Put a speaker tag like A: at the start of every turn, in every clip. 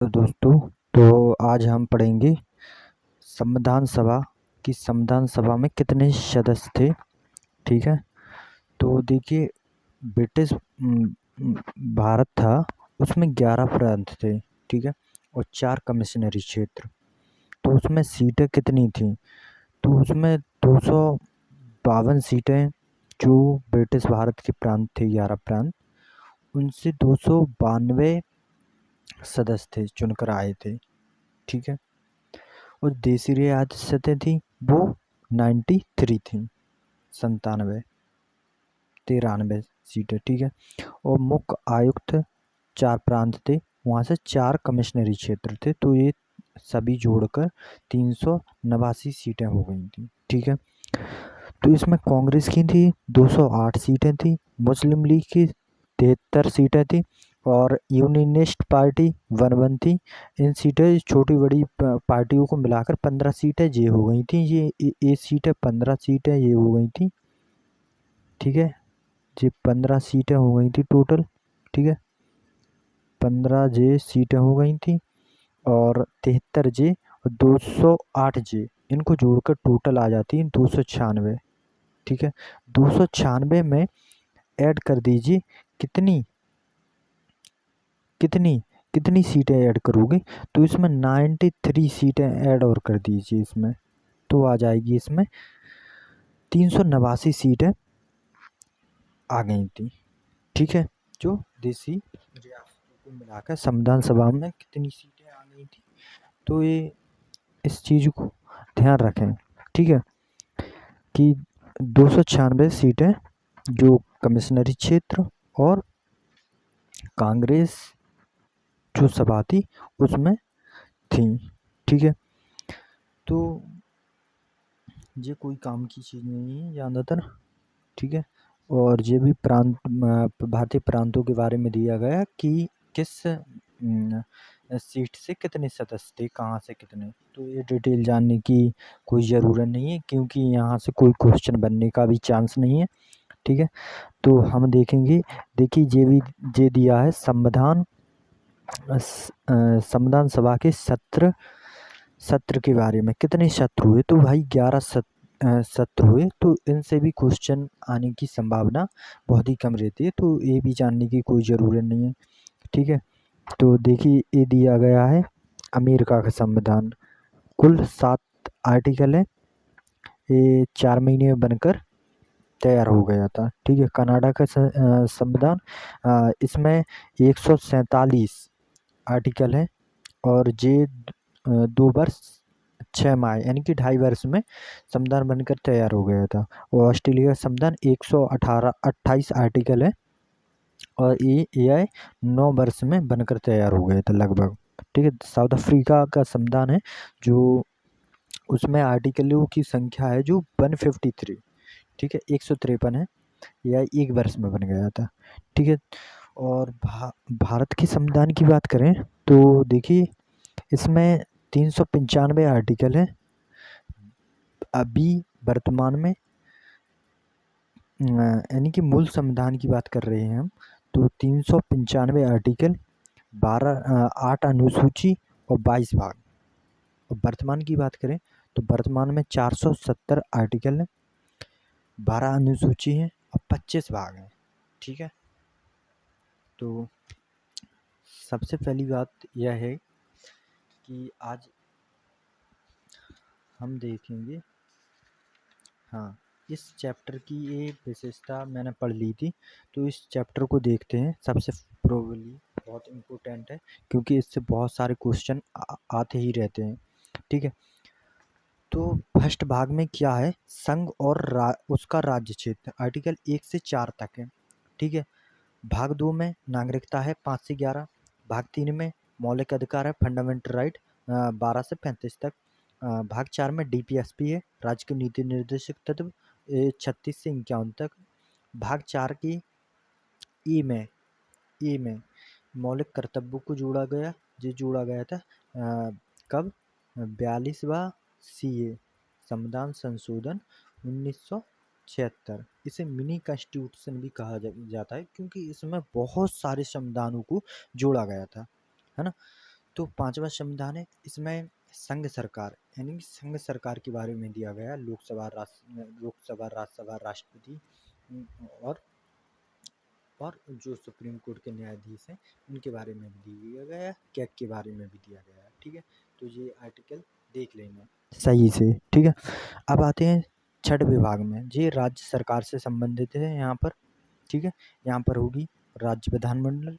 A: तो दोस्तों, तो आज हम पढ़ेंगे संविधान सभा की। संविधान सभा में कितने सदस्य थे। ठीक है। तो देखिए, ब्रिटिश भारत था, उसमें 11 प्रांत थे। ठीक है। और 4 कमिश्नरी क्षेत्र। तो उसमें सीटें कितनी थी? तो उसमें 252 सीटें जो ब्रिटिश भारत के प्रांत थे, 11 प्रांत, उनसे 292 सदस्य थे चुनकर आए थे। ठीक है। और देशी रियासतें थी वो 93 थी, 97, 93 सीटें। ठीक है। और मुख्य आयुक्त 4 प्रांत थे, वहाँ से 4 कमिश्नरी क्षेत्र थे, तो ये सभी जोड़कर 389 सीटें हो गई थी। ठीक है। तो इसमें कांग्रेस की थी 208 सीटें थी, मुस्लिम लीग की 73 सीटें थी, और यूनियनिस्ट पार्टी 11 थी। इन सीटें छोटी बड़ी पार्टियों को मिलाकर 15 सीटें ये हो गई थी। ये सीटें 15 सीटें ये हो गई थी। ठीक है। ये 15 सीटें हो गई थी टोटल। ठीक है। 15 जे सीटें हो गई थी, और 73 जे और 208 जे, इनको जोड़कर टोटल आ जाती है 296। ठीक है। 296 में ऐड कर दीजिए कितनी कितनी कितनी सीटें ऐड करोगे, तो इसमें 93 सीटें ऐड और कर दीजिए इसमें, तो आ जाएगी इसमें 389 सीटें आ गई थी। ठीक है। जो देसी रियासतों को मिलाकर संविधान सभा में कितनी सीटें आ गई थी, तो ये इस चीज़ को ध्यान रखें। ठीक है, कि 296 सीटें जो कमिश्नरी क्षेत्र और कांग्रेस जो सभा थी उसमें थी। ठीक है। तो ये कोई काम की चीज़ नहीं है ज़्यादातर। ठीक है। और ये भी भारतीय प्रांतों के बारे में दिया गया कि किस सीट से कितने सदस्य थे, कहाँ से कितने। तो ये डिटेल जानने की कोई ज़रूरत नहीं है, क्योंकि यहाँ से कोई क्वेश्चन बनने का भी चांस नहीं है। ठीक है। तो हम देखेंगे। देखिए, ये दिया है संविधान सभा के सत्र के बारे में, कितने सत्र हुए। तो भाई 11 सत्र हुए, तो इनसे भी क्वेश्चन आने की संभावना बहुत ही कम रहती है, तो ये भी जानने की कोई ज़रूरत नहीं है। ठीक है। तो देखिए, ये दिया गया है अमेरिका का संविधान, कुल 7 आर्टिकल है। ये 4 महीने में बनकर तैयार हो गया था। ठीक है। कनाडा का संविधान, इसमें 147 आर्टिकल है, और ये 2 वर्ष 6 माह यानी कि 2.5 वर्ष में संविधान बनकर तैयार हो गया था। और ऑस्ट्रेलिया का संविधान 128 आर्टिकल है, और ये एआई 9 वर्ष में बनकर तैयार हो गया था लगभग। ठीक है। साउथ अफ्रीका का संविधान है, जो उसमें आर्टिकलों की संख्या है जो 153। ठीक है। 153 है, या 1 वर्ष में बन गया था। ठीक है। और भारत के संविधान की बात करें, तो देखिए, इसमें 395 आर्टिकल है। अभी वर्तमान में यानी कि मूल संविधान की बात कर रहे हैं हम, तो 395 आर्टिकल, 8 अनुसूची और 22 भाग। और वर्तमान की बात करें, तो वर्तमान में 470 आर्टिकल है, 12 अनुसूची हैं और 25 भाग हैं। ठीक है। तो सबसे पहली बात यह है कि आज हम देखेंगे, हाँ, इस चैप्टर की ये विशेषता मैंने पढ़ ली थी, तो इस चैप्टर को देखते हैं। सबसे प्रोबेबली बहुत इम्पोर्टेंट है, क्योंकि इससे बहुत सारे क्वेश्चन आते ही रहते हैं। ठीक है। तो फर्स्ट भाग में क्या है, संघ और उसका राज्य क्षेत्र, आर्टिकल 1 से 4 तक है। ठीक है। भाग 2 में नागरिकता है 5 से 11। भाग 3 में मौलिक अधिकार है, फंडामेंटल राइट, 12 से 35 तक। भाग 4 में डीपीएसपी है, राज्य के नीति निर्देशक तत्व, 36 से 51 तक। भाग 4 की ई में मौलिक कर्तव्यों को जोड़ा गया, जो जोड़ा गया था कब, 42वां सीए संविधान संशोधन 1976। इसे मिनी कॉन्स्टिट्यूशन भी कहा जाता है, क्योंकि इसमें बहुत सारे संविधानों को जोड़ा गया था, है ना। तो 5वां संविधान है, इसमें संघ सरकार यानी कि संघ सरकार के बारे में दिया गया, लोकसभा, राज्यसभा, राष्ट्रपति और जो सुप्रीम कोर्ट के न्यायाधीश हैं उनके बारे में भी दिया गया है, कैग के बारे में भी दिया गया है। ठीक है, तो ये आर्टिकल देख लेना सही से। ठीक है, अब आते हैं छठ विभाग में, ये राज्य सरकार से संबंधित है यहाँ पर। ठीक है, यहाँ पर होगी राज्य विधानमंडल।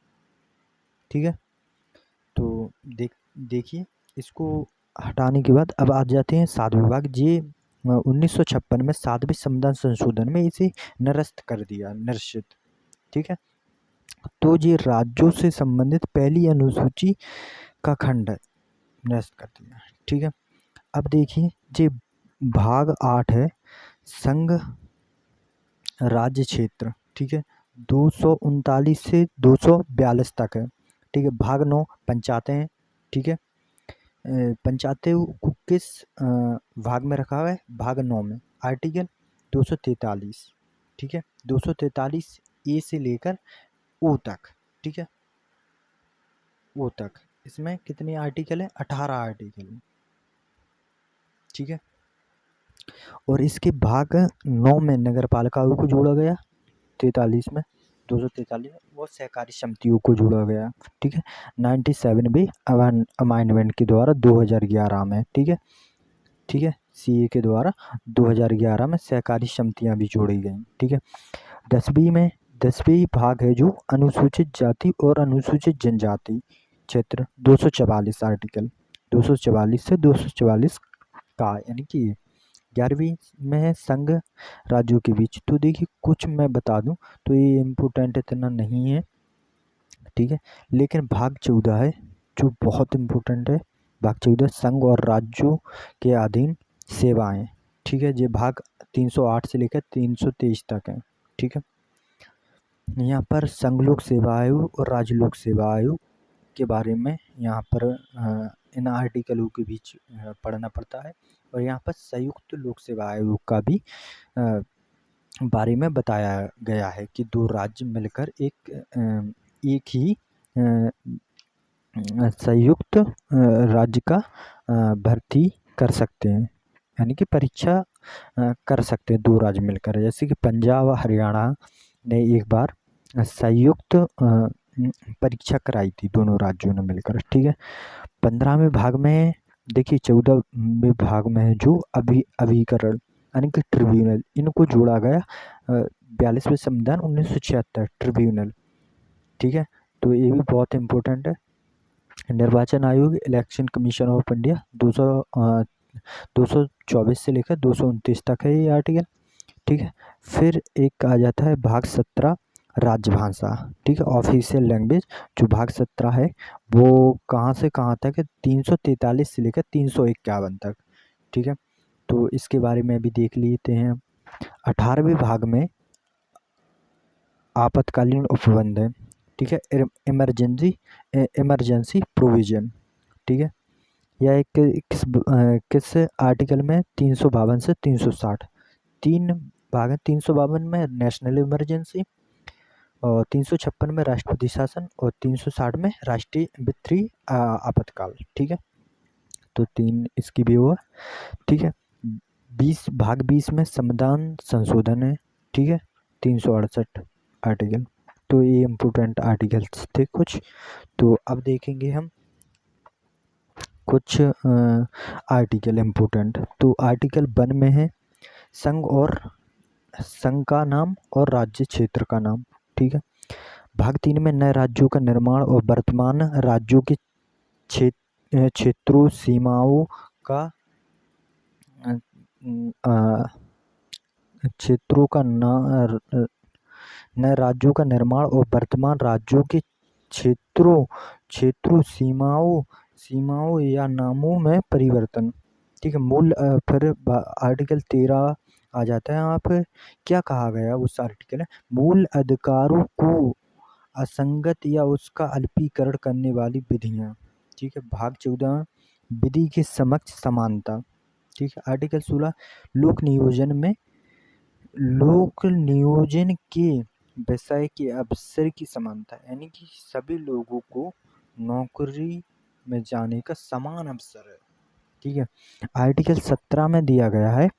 A: ठीक है, तो देखिए इसको हटाने के बाद अब आ जाते हैं 7 विभाग। ये 1956 में 7वें संविधान संशोधन में इसे निरस्त कर दिया, निरसित। ठीक है, तो ये राज्यों से संबंधित पहली अनुसूची का खंड है, निरस्त कर दिया। ठीक है, अब देखिए ये भाग 8 है, संघ राज्य क्षेत्र। ठीक है, 239 से 242 तक है। ठीक है, भाग 9 पंचायतें हैं। ठीक है, पंचायतें को किस भाग में रखा हुआ है? भाग 9 में, आर्टिकल 243। ठीक है, 243 ए से लेकर ओ तक। ठीक है, ओ तक इसमें कितने आर्टिकल हैं? 18 आर्टिकल हैं। ठीक है, और इसके भाग 9 में नगर पालिकाओं को जोड़ा गया, 43 में 243 वो सहकारी समितियों को जोड़ा गया। ठीक है, 97 भी अमेंडमेंट के द्वारा 2011 में। ठीक है, ठीक है, सीए के द्वारा 2011 में सहकारी समितियां भी जोड़ी गई। ठीक है, 10वीं भाग है जो अनुसूचित जाति और अनुसूचित जनजाति क्षेत्र, 244 आर्टिकल, 244 से 244 का, यानी कि 11वीं में है संघ राज्यों के बीच। तो देखिए कुछ मैं बता दूं तो ये इम्पोर्टेंट इतना नहीं है। ठीक है, लेकिन भाग 14 है जो बहुत इम्पोर्टेंट है। भाग 14 संघ और राज्यों के अधीन सेवाएं। ठीक है, ये भाग 308 से लेकर 323 तक है। ठीक है, यहाँ पर संघ लोक सेवा आयोग और राज्य लोक सेवा आयोग के बारे में यहाँ पर इन आर्टिकलों के बीच पढ़ना पड़ता है। और यहाँ पर संयुक्त लोक सेवा आयोग का भी बारे में बताया गया है कि 2 राज्य मिलकर एक ही संयुक्त राज्य का भर्ती कर सकते हैं, यानी कि परीक्षा कर सकते हैं 2 राज्य मिलकर। जैसे कि पंजाब और हरियाणा ने एक बार संयुक्त परीक्षा कराई थी दोनों राज्यों ने मिलकर। ठीक है, 15वें भाग में देखिए 14वें भाग में है जो अभिकरण यानी कि ट्रिब्यूनल, इनको जोड़ा गया 42वें संविधान 1976 ट्रिब्यूनल। ठीक है, तो ये भी बहुत इम्पोर्टेंट है। निर्वाचन आयोग, इलेक्शन कमीशन ऑफ इंडिया 224 से लेकर 229 तक है ये आर्टिकल। ठीक है, फिर एक आ जाता है भाग 17 राजभाषा। ठीक है, ऑफिशियल लैंग्वेज, जो भाग 17 है वो कहाँ से कहाँ तक है? 343 से लेकर 351 तक। ठीक है, तो इसके बारे में भी देख लेते हैं। 18वें भाग में आपातकालीन उपबंध है। ठीक है, इमरजेंसी प्रोविजन। ठीक है, यह एक किस आर्टिकल में? 352 से 360, 3 भाग है। 352 में नेशनल इमरजेंसी, और 356 में राष्ट्रपति शासन, और 360 में राष्ट्रीय वित्तीय आपातकाल। ठीक है, तो 3 इसकी भी हुआ। ठीक है, भाग 20 में संविधान संशोधन है। ठीक है, 368 आर्टिकल। तो ये इम्पोर्टेंट आर्टिकल्स थे कुछ। तो अब देखेंगे हम कुछ आर्टिकल इम्पोर्टेंट। तो आर्टिकल 1 में है संघ का नाम और राज्य क्षेत्र का नाम। ठीक है, भाग 3 में नए राज्यों का निर्माण और वर्तमान राज्यों के क्षेत्रों सीमाओं का क्षेत्रों का नए राज्यों का निर्माण और वर्तमान राज्यों के क्षेत्रों सीमाओं या नामों में परिवर्तन। ठीक है, मूल फिर आर्टिकल 13 आ जाता है। यहाँ पे क्या कहा गया उस आर्टिकल है? मूल अधिकारों को असंगत या उसका अल्पीकरण करने वाली विधियाँ। ठीक है, भाग 14 विधि के समक्ष समानता। ठीक है, आर्टिकल 16 लोक नियोजन के विषय के अवसर की समानता, यानी कि सभी लोगों को नौकरी में जाने का समान अवसर है। ठीक है। आर्टिकल 17 में दिया गया है,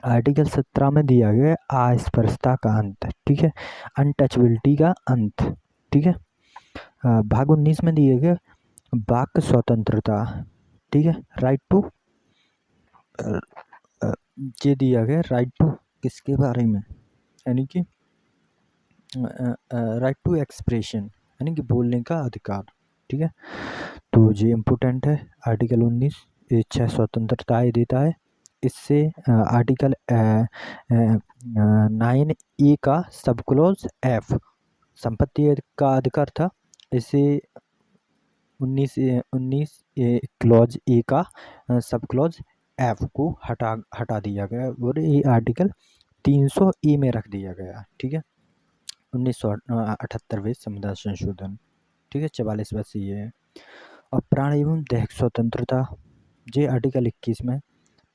A: आर्टिकल 17 में दिया गया है अस्पृश्यता का अंत। ठीक है। अनटचबिलिटी का अंत। ठीक है। भाग 19 में दिए गए वाक स्वतंत्रता। ठीक है। राइट टू, ये दिया गया राइट टू किसके बारे में, यानी कि राइट टू एक्सप्रेशन, यानी कि बोलने का अधिकार। ठीक है। तो ये इम्पोर्टेंट है। आर्टिकल 19 ये 6 स्वतंत्रताएं देता है। इससे आर्टिकल 9A का सब क्लॉज F संपत्ति का अधिकार था, इसे 19 क्लॉज ए का सब क्लॉज F को हटा दिया गया और ये आर्टिकल 300 में रख दिया गया। ठीक है। 1978वें संविधान संशोधन। ठीक है। 44वां सी है। और प्राण एवं दैहिक स्वतंत्रता, ये आर्टिकल 21 में।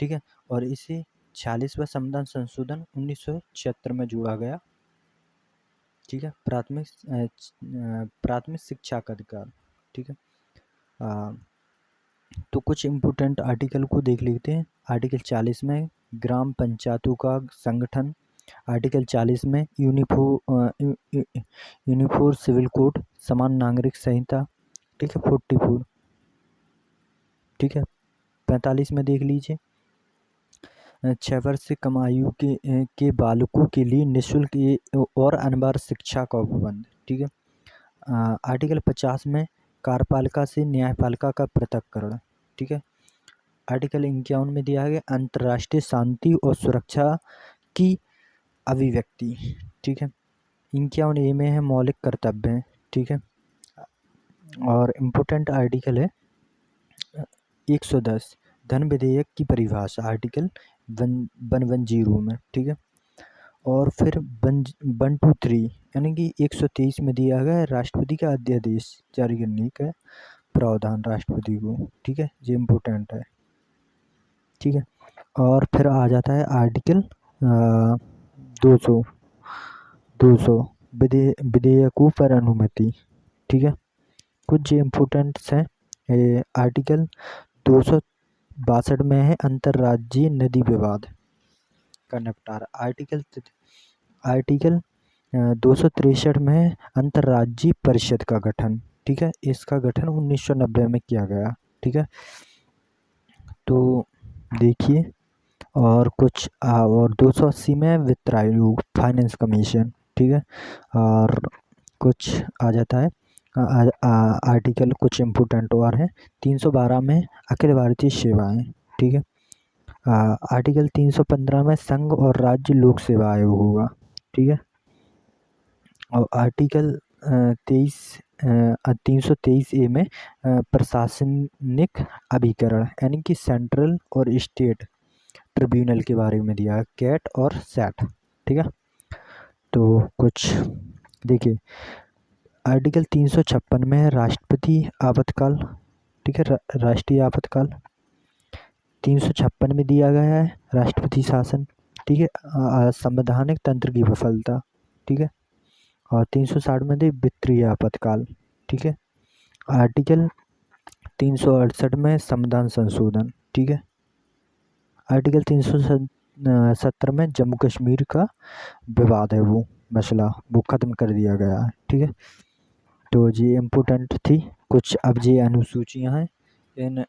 A: ठीक है। और इसे 46वां संविधान संशोधन 1976 में जोड़ा गया। ठीक है। प्राथमिक शिक्षा का अधिकार। ठीक है। तो कुछ इम्पोर्टेंट आर्टिकल को देख लेते हैं। आर्टिकल 40 में ग्राम पंचायतों का संगठन। आर्टिकल 40 में यूनिफॉर्म सिविल कोड, समान नागरिक संहिता। ठीक है। 44। ठीक है। 45 में देख लीजिए 6 वर्ष से कम आयु के बालकों के लिए निःशुल्क और अनिवार्य शिक्षा का उपबंध। ठीक है। आर्टिकल 50 में कार्यपालिका से न्यायपालिका का पृथक्करण। ठीक है। आर्टिकल 51 में दिया गया अंतर्राष्ट्रीय शांति और सुरक्षा की अभिव्यक्ति। ठीक है। 51A में है मौलिक कर्तव्य। ठीक है। और इम्पोर्टेंट आर्टिकल है 110 धन विधेयक की परिभाषा, आर्टिकल 110 में। ठीक है। और फिर 123 यानी कि 123 में दिया गया है राष्ट्रपति का अध्यादेश जारी करने का प्रावधान राष्ट्रपति को। ठीक है। ये इम्पोर्टेंट है। ठीक है। और फिर आ जाता है आर्टिकल 200 विधेयकों पर अनुमति। ठीक है। कुछ इम्पोर्टेंट्स हैं। आर्टिकल 262 में है अंतर्राज्यीय नदी विवाद का निपटारा। आर्टिकल 263 में है अंतर्राज्यीय परिषद का गठन। ठीक है। इसका गठन 1990 में किया गया। ठीक है। तो देखिए और कुछ और 280 में वित्त आयोग, फाइनेंस कमीशन। ठीक है। और कुछ आ जाता है आर्टिकल कुछ इम्पोर्टेंट और हैं। 312 में अखिल भारतीय सेवाएं। ठीक है। आर्टिकल 315 में संघ और राज्य लोक सेवा आयोग होगा। ठीक है। और आर्टिकल 323A में प्रशासनिक अभिकरण, यानी कि सेंट्रल और स्टेट ट्रिब्यूनल के बारे में दिया है, कैट और सैट। ठीक है। तो कुछ देखिए आर्टिकल 356 में है राष्ट्रपति आपातकाल। ठीक है। राष्ट्रीय आपातकाल 356 में दिया गया है राष्ट्रपति शासन। ठीक है। संवैधानिक तंत्र की विफलता। ठीक है। और 360 में दी वित्तीय आपातकाल। ठीक है। आर्टिकल 368 में संविधान संशोधन। ठीक है। आर्टिकल 370 में जम्मू कश्मीर का विवाद है, वो मसला वो ख़त्म कर दिया गया है। ठीक है। तो ये इम्पोर्टेंट थी कुछ। अब ये अनुसूचियाँ हैं, इन